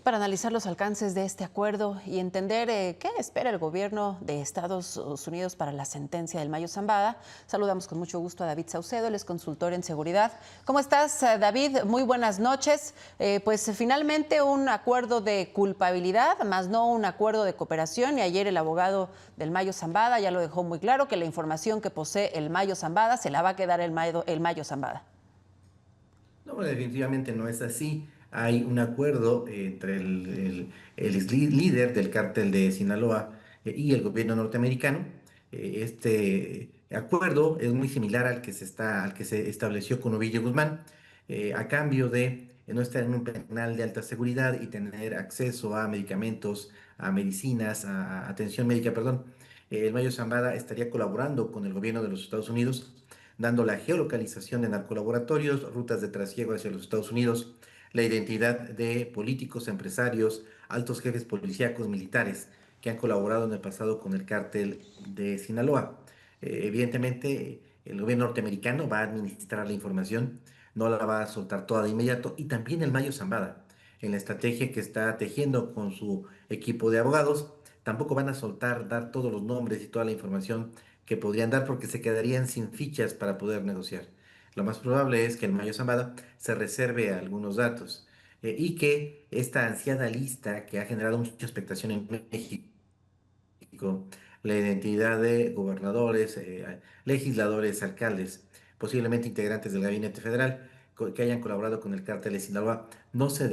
Para analizar los alcances de este acuerdo y entender qué espera el gobierno de Estados Unidos para la sentencia del Mayo Zambada, saludamos con mucho gusto a David Saucedo, él es consultor en seguridad. ¿Cómo estás, David? Muy buenas noches. Pues finalmente un acuerdo de culpabilidad, más no un acuerdo de cooperación. Y ayer el abogado del Mayo Zambada ya lo dejó muy claro, que la información que posee el Mayo Zambada se la va a quedar el Mayo Zambada. No, bueno, definitivamente no es así. Hay un acuerdo entre el líder del cártel de Sinaloa y el gobierno norteamericano. Este acuerdo es muy similar al que se estableció con Ovidio Guzmán, a cambio de no estar en un penal de alta seguridad y tener acceso a medicamentos, a medicinas, a atención médica, perdón. El Mayo Zambada estaría colaborando con el gobierno de los Estados Unidos dando la geolocalización de narcolaboratorios, rutas de trasiego hacia los Estados Unidos, la identidad de políticos, empresarios, altos jefes policíacos, militares que han colaborado en el pasado con el cártel de Sinaloa. Evidentemente, el gobierno norteamericano va a administrar la información, no la va a soltar toda de inmediato, y también el Mayo Zambada, en la estrategia que está tejiendo con su equipo de abogados, tampoco van a soltar, dar todos los nombres y toda la información que podrían dar porque se quedarían sin fichas para poder negociar. Lo más probable es que el Mayo Zambada se reserve algunos datos y que esta ansiada lista que ha generado mucha expectación en México, la identidad de gobernadores, legisladores, alcaldes, posiblemente integrantes del gabinete federal que hayan colaborado con el cártel de Sinaloa, no se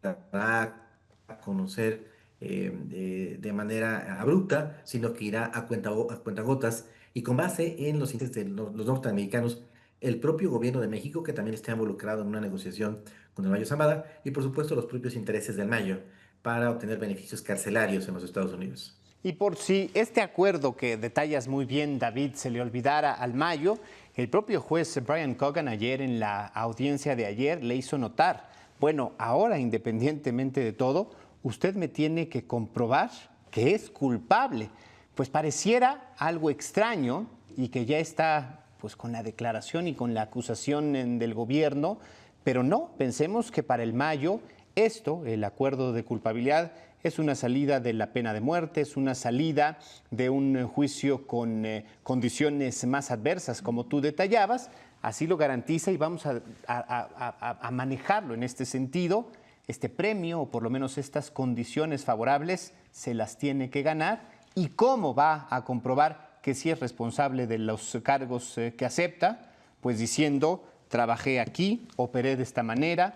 dará a conocer de manera abrupta, sino que irá a cuentagotas y con base en los intereses de los norteamericanos, el propio gobierno de México, que también está involucrado en una negociación con el Mayo Zambada, y por supuesto los propios intereses del Mayo para obtener beneficios carcelarios en los Estados Unidos. Y por si este acuerdo que detallas muy bien, David, se le olvidara al Mayo, el propio juez Brian Cogan ayer en la audiencia de ayer le hizo notar, bueno, ahora independientemente de todo, usted me tiene que comprobar que es culpable. Pues pareciera algo extraño y que ya está pues con la declaración y con la acusación del gobierno, pero no, pensemos que para el Mayo esto, el acuerdo de culpabilidad, es una salida de la pena de muerte, es una salida de un juicio con condiciones más adversas, como tú detallabas, así lo garantiza y vamos a manejarlo en este sentido. Este premio, o por lo menos estas condiciones favorables, se las tiene que ganar. ¿Y cómo va a comprobar que sí es responsable de los cargos que acepta? Pues diciendo, trabajé aquí, operé de esta manera,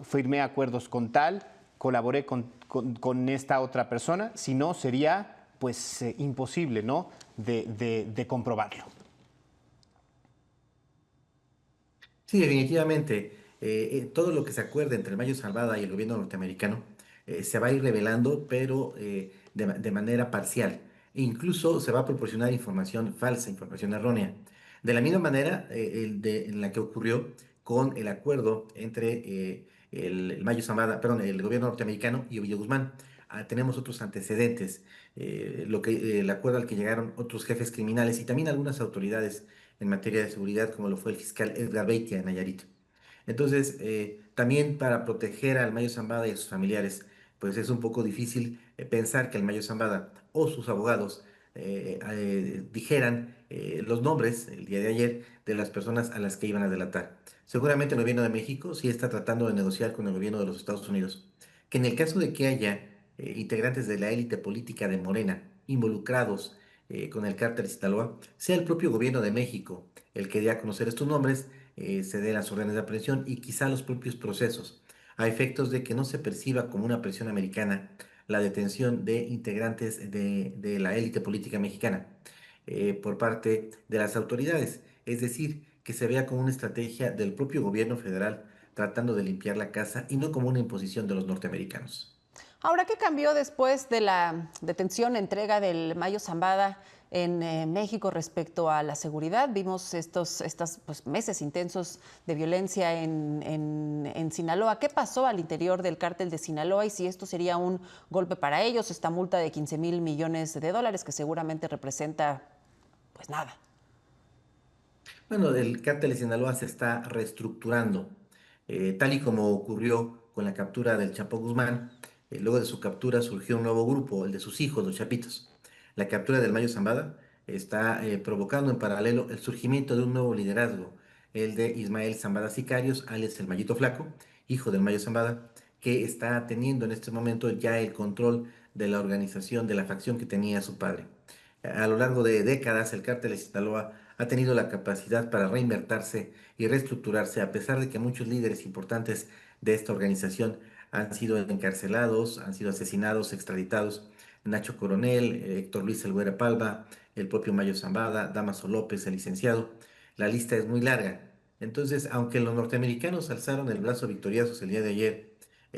firmé acuerdos con tal, colaboré con esta otra persona, si no sería pues imposible, ¿no? de comprobarlo. Sí, definitivamente. Todo lo que se acuerde entre el Mayo Zambada y el gobierno norteamericano se va a ir revelando, pero de manera parcial. E incluso se va a proporcionar información falsa, información errónea. De la misma manera en la que ocurrió con el acuerdo entre el Mayo Zambada, perdón, el gobierno norteamericano y Ovidio Guzmán. Tenemos otros antecedentes, el acuerdo al que llegaron otros jefes criminales y también algunas autoridades en materia de seguridad, como lo fue el fiscal Edgar Beitia de Nayarit. Entonces, también para proteger al Mayo Zambada y a sus familiares, pues es un poco difícil pensar que el Mayo Zambada o sus abogados dijeran los nombres el día de ayer de las personas a las que iban a delatar. Seguramente el gobierno de México sí está tratando de negociar con el gobierno de los Estados Unidos, que en el caso de que haya integrantes de la élite política de Morena involucrados con el cártel de Sinaloa, sea el propio gobierno de México el que dé a conocer estos nombres, se dé las órdenes de aprehensión y quizá los propios procesos, a efectos de que no se perciba como una presión americana la detención de integrantes de la élite política mexicana por parte de las autoridades. Es decir, que se vea como una estrategia del propio gobierno federal tratando de limpiar la casa y no como una imposición de los norteamericanos. Ahora, ¿qué cambió después de la detención, entrega del Mayo Zambada en México respecto a la seguridad? Vimos estos pues, meses intensos de violencia en Sinaloa. ¿Qué pasó al interior del cártel de Sinaloa y si esto sería un golpe para ellos, esta multa de 15,000 millones de dólares que seguramente representa pues nada? Bueno, el cártel de Sinaloa se está reestructurando, tal y como ocurrió con la captura del Chapo Guzmán. Luego de su captura surgió un nuevo grupo, el de sus hijos, los Chapitos. La captura del Mayo Zambada está provocando en paralelo el surgimiento de un nuevo liderazgo, el de Ismael Zambada Sicarios, alias el Mayito Flaco, hijo del Mayo Zambada, que está teniendo en este momento ya el control de la organización, de la facción que tenía su padre. A lo largo de décadas, el cártel de Sinaloa ha tenido la capacidad para reinvertirse y reestructurarse, a pesar de que muchos líderes importantes de esta organización han sido encarcelados, han sido asesinados, extraditados. Nacho Coronel, Héctor Luis Elguera Palma, el propio Mayo Zambada, Damaso López, el licenciado. La lista es muy larga. Entonces, aunque los norteamericanos alzaron el brazo victoriosos el día de ayer,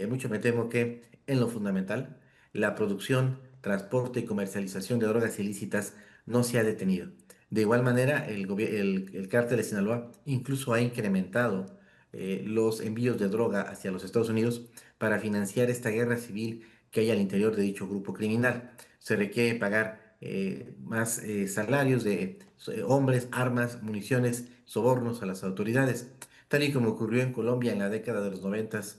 mucho me temo que en lo fundamental, la producción, transporte y comercialización de drogas ilícitas no se ha detenido. De igual manera, el cártel de Sinaloa incluso ha incrementado los envíos de droga hacia los Estados Unidos para financiar esta guerra civil que hay al interior de dicho grupo criminal. Se requiere pagar más salarios de hombres, armas, municiones, sobornos a las autoridades, tal y como ocurrió en Colombia en la década de los noventas,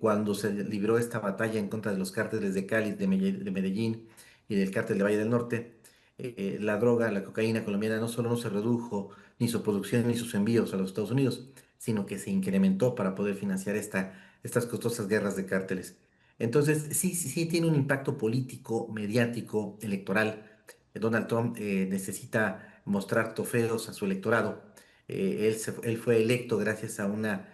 cuando se libró esta batalla en contra de los cárteles de Cali, de Medellín y del cártel de Valle del Norte. La droga, la cocaína colombiana no solo no se redujo ni su producción ni sus envíos a los Estados Unidos, sino que se incrementó para poder financiar estas costosas guerras de cárteles. Entonces, sí tiene un impacto político, mediático, electoral. Donald Trump necesita mostrar trofeos a su electorado. Él fue electo gracias a una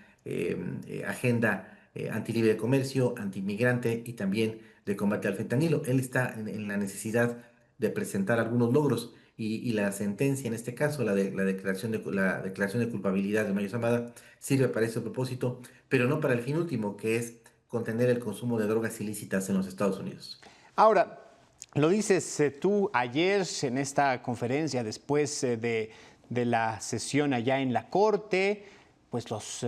agenda antilibre de comercio, antimigrante y también de combate al fentanilo. Él está en la necesidad de presentar algunos logros y la sentencia, en este caso, la declaración de culpabilidad de Mayo Zambada, sirve para ese propósito, pero no para el fin último, que es contener el consumo de drogas ilícitas en los Estados Unidos. Ahora, lo dices tú ayer en esta conferencia, después de la sesión allá en la Corte, pues los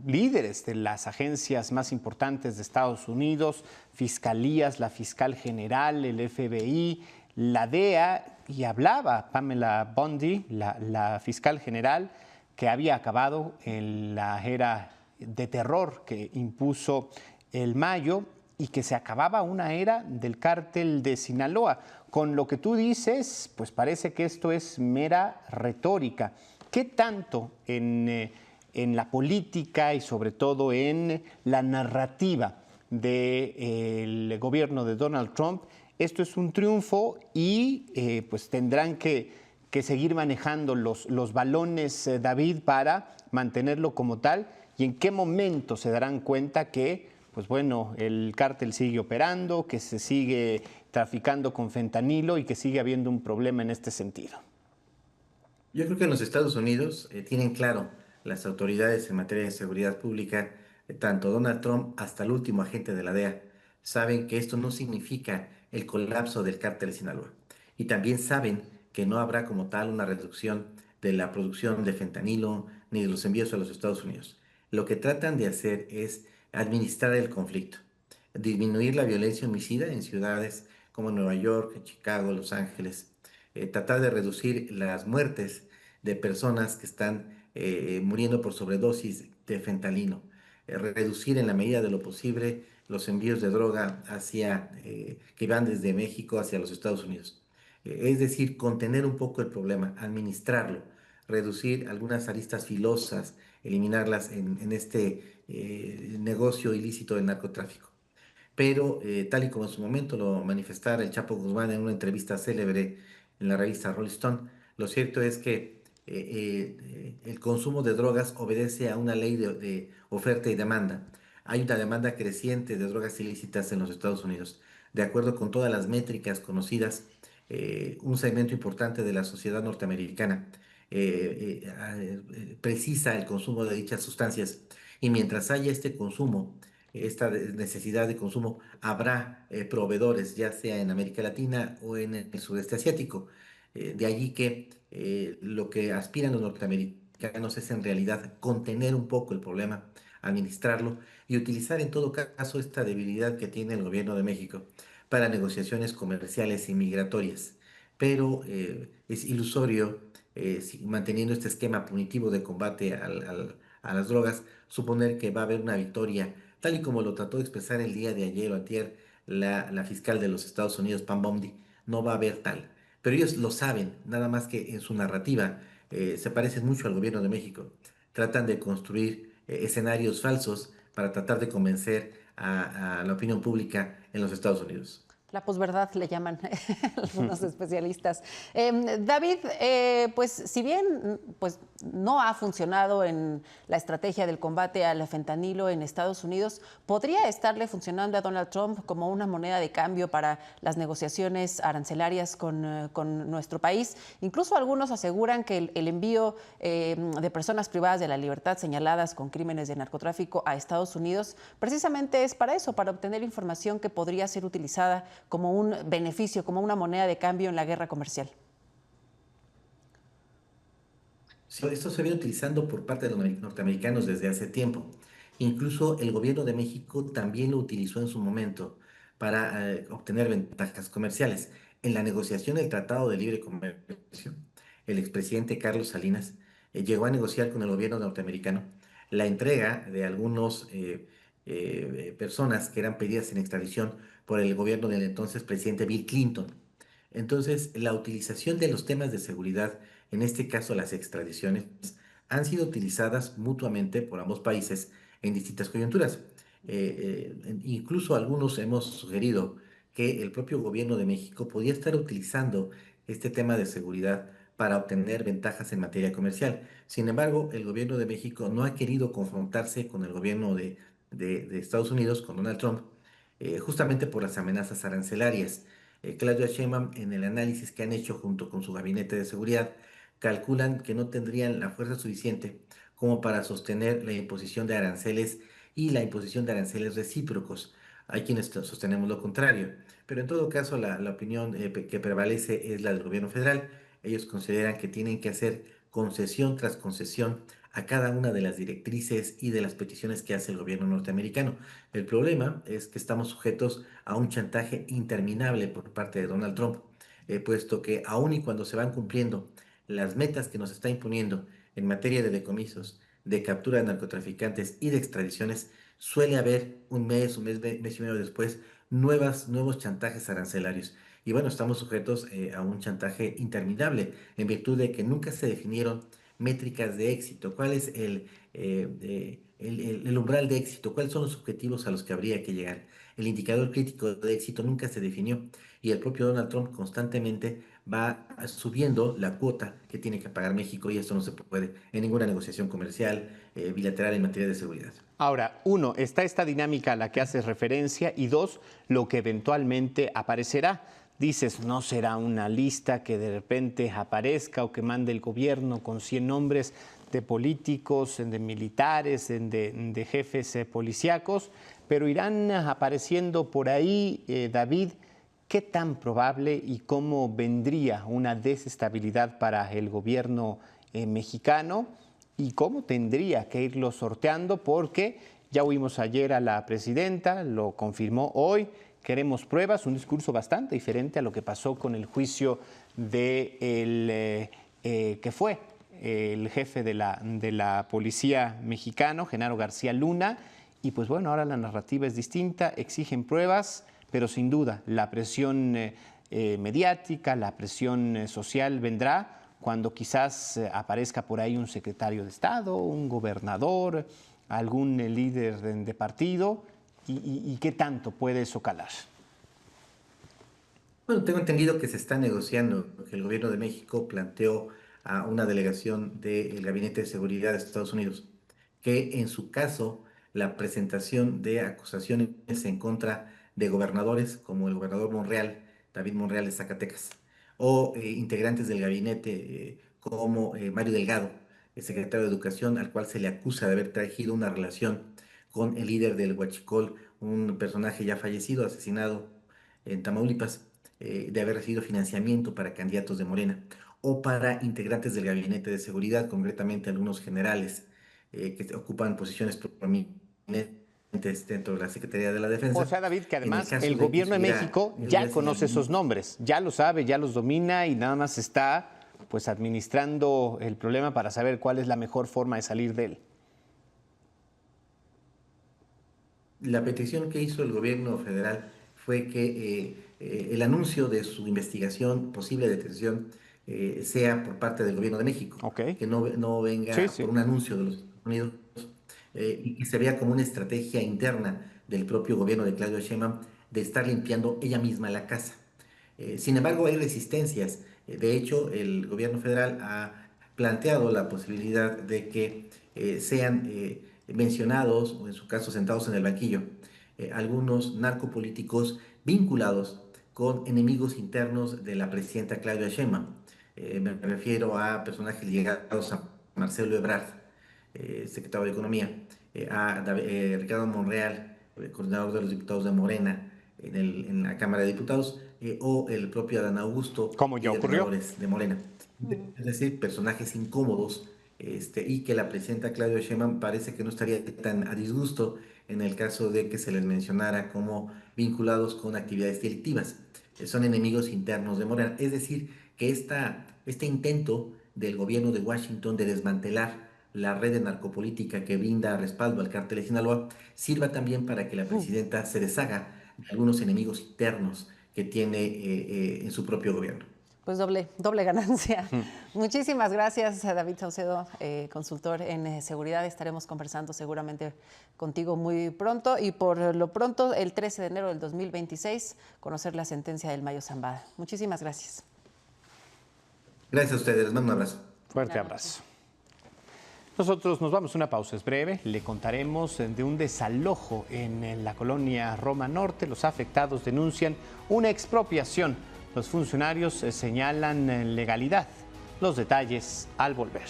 líderes de las agencias más importantes de Estados Unidos, fiscalías, la fiscal general, el FBI, la DEA, y hablaba Pamela Bondi, la fiscal general, que había acabado en la era de terror que impuso el Mayo y que se acababa una era del cártel de Sinaloa. Con lo que tú dices, pues parece que esto es mera retórica. ¿Qué tanto en la política y sobre todo en la narrativa del gobierno de Donald Trump esto es un triunfo y pues tendrán que seguir manejando los balones, David, para mantenerlo como tal? ¿Y en qué momento se darán cuenta que, pues bueno, el cártel sigue operando, que se sigue traficando con fentanilo y que sigue habiendo un problema en este sentido? Yo creo que en los Estados Unidos tienen claro las autoridades en materia de seguridad pública, tanto Donald Trump hasta el último agente de la DEA, saben que esto no significa el colapso del cártel de Sinaloa. Y también saben que no habrá como tal una reducción de la producción de fentanilo ni de los envíos a los Estados Unidos. Lo que tratan de hacer es administrar el conflicto, disminuir la violencia homicida en ciudades como Nueva York, Chicago, Los Ángeles, tratar de reducir las muertes de personas que están muriendo por sobredosis de fentanilo, reducir en la medida de lo posible los envíos de droga que van desde México hacia los Estados Unidos. Es decir, contener un poco el problema, administrarlo, reducir algunas aristas filosas, eliminarlas en este negocio ilícito del narcotráfico. Pero tal y como en su momento lo manifestara el Chapo Guzmán en una entrevista célebre en la revista Rolling Stone, lo cierto es que el consumo de drogas obedece a una ley de oferta y demanda. Hay una demanda creciente de drogas ilícitas en los Estados Unidos. De acuerdo con todas las métricas conocidas, un segmento importante de la sociedad norteamericana precisa el consumo de dichas sustancias. Y mientras haya este consumo, esta necesidad de consumo, habrá proveedores, ya sea en América Latina o en el sudeste asiático. De allí que lo que aspiran los norteamericanos es en realidad contener un poco el problema, administrarlo y utilizar en todo caso esta debilidad que tiene el gobierno de México para negociaciones comerciales y migratorias. Pero es ilusorio manteniendo este esquema punitivo de combate a las drogas, suponer que va a haber una victoria, tal y como lo trató de expresar el día de ayer o antier la fiscal de los Estados Unidos, Pam Bondi. No va a haber tal. Pero ellos lo saben, nada más que en su narrativa se parecen mucho al gobierno de México. Tratan de construir escenarios falsos para tratar de convencer a la opinión pública en los Estados Unidos. La posverdad le llaman algunos especialistas. David, pues si bien pues, no ha funcionado en la estrategia del combate al fentanilo en Estados Unidos, ¿podría estarle funcionando a Donald Trump como una moneda de cambio para las negociaciones arancelarias con nuestro país? Incluso algunos aseguran que el envío de personas privadas de la libertad señaladas con crímenes de narcotráfico a Estados Unidos precisamente es para eso, para obtener información que podría ser utilizada como un beneficio, como una moneda de cambio en la guerra comercial. Sí, esto se viene utilizando por parte de los norteamericanos desde hace tiempo. Incluso el gobierno de México también lo utilizó en su momento para obtener ventajas comerciales. En la negociación del Tratado de Libre Comercio, el expresidente Carlos Salinas llegó a negociar con el gobierno norteamericano la entrega de algunas personas que eran pedidas en extradición por el gobierno del entonces presidente Bill Clinton. Entonces, la utilización de los temas de seguridad, en este caso las extradiciones, han sido utilizadas mutuamente por ambos países en distintas coyunturas. Incluso algunos hemos sugerido que el propio gobierno de México podía estar utilizando este tema de seguridad para obtener ventajas en materia comercial. Sin embargo, el gobierno de México no ha querido confrontarse con el gobierno de Estados Unidos, con Donald Trump, justamente por las amenazas arancelarias. Claudia Sheinbaum, en el análisis que han hecho junto con su gabinete de seguridad, calculan que no tendrían la fuerza suficiente como para sostener la imposición de aranceles y la imposición de aranceles recíprocos. Hay quienes sostenemos lo contrario, pero en todo caso la opinión que prevalece es la del gobierno federal. Ellos consideran que tienen que hacer concesión tras concesión a cada una de las directrices y de las peticiones que hace el gobierno norteamericano. El problema es que estamos sujetos a un chantaje interminable por parte de Donald Trump, puesto que aun y cuando se van cumpliendo las metas que nos está imponiendo en materia de decomisos, de captura de narcotraficantes y de extradiciones, suele haber mes y medio después, nuevos chantajes arancelarios. Y bueno, estamos sujetos a un chantaje interminable en virtud de que nunca se definieron métricas de éxito. ¿Cuál es el umbral de éxito? ¿Cuáles son los objetivos a los que habría que llegar? El indicador crítico de éxito nunca se definió y el propio Donald Trump constantemente va subiendo la cuota que tiene que pagar México y esto no se puede en ninguna negociación comercial bilateral en materia de seguridad. Ahora, uno, está esta dinámica a la que haces referencia y dos, lo que eventualmente aparecerá. Dices, no será una lista que de repente aparezca o que mande el gobierno con 100 nombres de políticos, de militares, de jefes policíacos, pero irán apareciendo por ahí, David. ¿Qué tan probable y cómo vendría una desestabilidad para el gobierno mexicano y cómo tendría que irlo sorteando? Porque ya oímos ayer a la presidenta, lo confirmó hoy, queremos pruebas, un discurso bastante diferente a lo que pasó con el juicio de que fue el jefe de la policía mexicano, Genaro García Luna, y pues bueno, ahora la narrativa es distinta, exigen pruebas, pero sin duda la presión mediática, la presión social vendrá cuando quizás aparezca por ahí un secretario de Estado, un gobernador, algún líder de partido, y qué tanto puede eso calar. Bueno, tengo entendido que se está negociando, que el gobierno de México planteó a una delegación del Gabinete de Seguridad de Estados Unidos que en su caso la presentación de acusaciones en contra de gobernadores como el gobernador Monreal, David Monreal de Zacatecas, o integrantes del gabinete como Mario Delgado, el secretario de Educación, al cual se le acusa de haber trajido una relación con el líder del Huachicol, un personaje ya fallecido, asesinado en Tamaulipas, de haber recibido financiamiento para candidatos de Morena o para integrantes del gabinete de seguridad, concretamente algunos generales que ocupan posiciones prominentes dentro de la Secretaría de la Defensa. O sea, David, que además el de gobierno de México ya conoce esos señalamiento. nombres, ya lo sabe, ya los domina y nada más está pues administrando el problema para saber cuál es la mejor forma de salir de él. La petición que hizo el gobierno federal fue que el anuncio de su investigación, posible detención, sea por parte del gobierno de México, Ok. que no Sí, venga sí. por un anuncio de los Estados Unidos y que se vea como una estrategia interna del propio gobierno de Claudia Sheinbaum de estar limpiando ella misma la casa. Sin embargo, hay resistencias. De hecho, el gobierno federal ha planteado la posibilidad de que sean mencionados, o en su caso sentados en el banquillo, algunos narcopolíticos vinculados con enemigos internos de la presidenta Claudia Sheinbaum. Me refiero a personajes ligados a Marcelo Ebrard, secretario de Economía, Ricardo Monreal, coordinador de los diputados de Morena en la Cámara de Diputados, o el propio Adán Augusto, Como ya líder de ocurrió. menores de Morena. Es decir, personajes incómodos y que la presidenta Claudia Sheinbaum parece que no estaría tan a disgusto en el caso de que se les mencionara como vinculados con actividades delictivas. Son enemigos internos de Morena. Es decir, que este intento del gobierno de Washington de desmantelar la red de narcopolítica que brinda respaldo al cártel de Sinaloa sirva también para que la presidenta se deshaga de algunos enemigos internos que tiene en su propio gobierno. Pues doble ganancia. Muchísimas gracias a David Saucedo, consultor en seguridad. Estaremos conversando seguramente contigo muy pronto y por lo pronto el 13 de enero del 2026 conocer la sentencia del Mayo Zambada. Muchísimas gracias. Gracias a ustedes, les mando un abrazo. Fuerte abrazo. Nosotros nos vamos a una pausa, es breve. Le contaremos de un desalojo en la colonia Roma Norte. Los afectados denuncian una expropiación. Los funcionarios señalan legalidad. Los detalles al volver.